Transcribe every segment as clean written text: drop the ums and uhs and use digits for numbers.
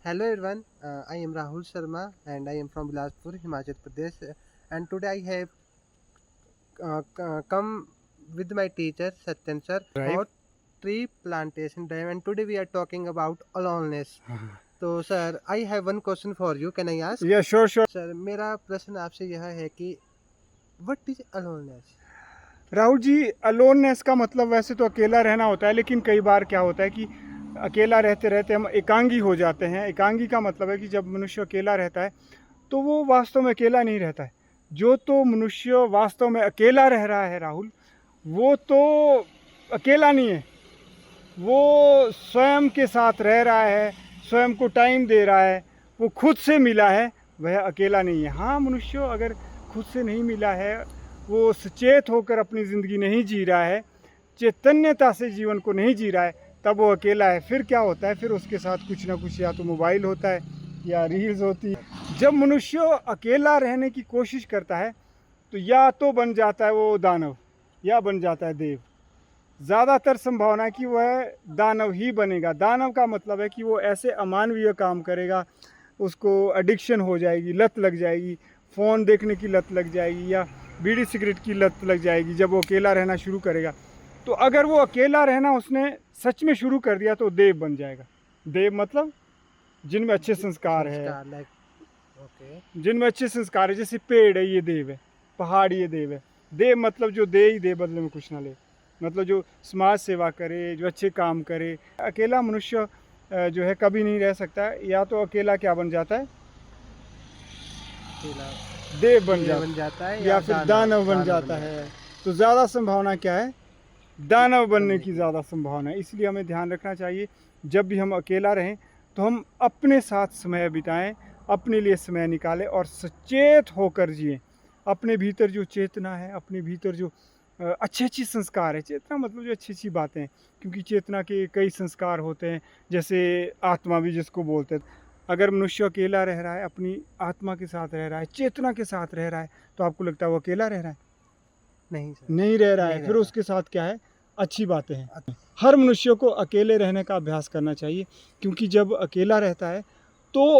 Hello everyone, I am Rahul Sharma and I am from Bilaspur, Himachal Pradesh. And today I have come with my teacher Satyan sir Drive. for tree plantation drive. And today we are talking about aloneness. तो sir I have one question for you, can I ask? Yeah sure sure. Sir मेरा प्रश्न आपसे यह है कि what is aloneness? Rahul ji, aloneness का मतलब वैसे तो अकेला रहना होता है, लेकिन कई बार क्या होता है कि अकेला रहते रहते हम एकांगी हो जाते हैं। एकांगी का मतलब है कि जब मनुष्य अकेला रहता है तो वो वास्तव में अकेला नहीं रहता है। जो तो मनुष्य वास्तव में अकेला रह रहा है राहुल, वो तो अकेला नहीं है, वो स्वयं के साथ रह रहा है, स्वयं को टाइम दे रहा है, वो खुद से मिला है, वह अकेला नहीं है। हाँ, मनुष्य अगर खुद से नहीं मिला है, वो सचेत होकर अपनी ज़िंदगी नहीं जी रहा है, चैतन्यता से जीवन को नहीं जी रहा है, तब वो अकेला है। फिर क्या होता है? फिर उसके साथ कुछ ना कुछ या तो मोबाइल होता है या रील्स होती है। जब मनुष्य अकेला रहने की कोशिश करता है तो या तो बन जाता है वो दानव या बन जाता है देव। ज़्यादातर संभावना है कि वह दानव ही बनेगा। दानव का मतलब है कि वो ऐसे अमानवीय काम करेगा, उसको एडिक्शन हो जाएगी, लत लग जाएगी, फ़ोन देखने की लत लग जाएगी या बीड़ी सिगरेट की लत लग जाएगी जब वो अकेला रहना शुरू करेगा। तो अगर वो अकेला रहना उसने सच में शुरू कर दिया तो देव बन जाएगा। देव मतलब जिनमें अच्छे संस्कार है, ओके। जिनमें अच्छे संस्कार है। जैसे पेड़ है, ये देव है, पहाड़ ये देव है। देव मतलब जो दे ही दे, बदले में कुछ ना ले, मतलब जो समाज सेवा करे, जो अच्छे काम करे। अकेला मनुष्य जो है कभी नहीं रह सकता है। या तो अकेला क्या बन जाता है? देव बन जाता है या फिर दानव बन जाता है। तो ज़्यादा संभावना क्या है? दानव बनने की ज़्यादा संभावना है। इसलिए हमें ध्यान रखना चाहिए, जब भी हम अकेला रहें तो हम अपने साथ समय बिताएं, अपने लिए समय निकालें और सचेत होकर जिएं। अपने भीतर जो चेतना है, अपने भीतर जो अच्छी अच्छी संस्कार है, चेतना मतलब जो अच्छी अच्छी बातें हैं, क्योंकि चेतना के कई संस्कार होते हैं, जैसे आत्मा भी जिसको बोलते हैं। अगर मनुष्य अकेला रह रहा है, अपनी आत्मा के साथ रह रहा है, चेतना के साथ रह रहा है, तो आपको लगता है वो अकेला रह रहा है? नहीं सर, नहीं रह रहा है। फिर उसके साथ क्या है? अच्छी बातें हैं। हर मनुष्य को अकेले रहने का अभ्यास करना चाहिए, क्योंकि जब अकेला रहता है तो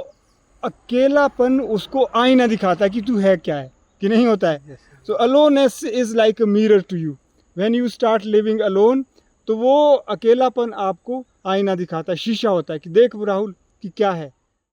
अकेलापन उसको आईना दिखाता है कि तू है क्या है, कि नहीं होता है। So aloneness is like a mirror to you. When you start living alone, तो वो अकेलापन आपको आईना दिखाता है, शीशा होता है कि देख राहुल कि क्या है।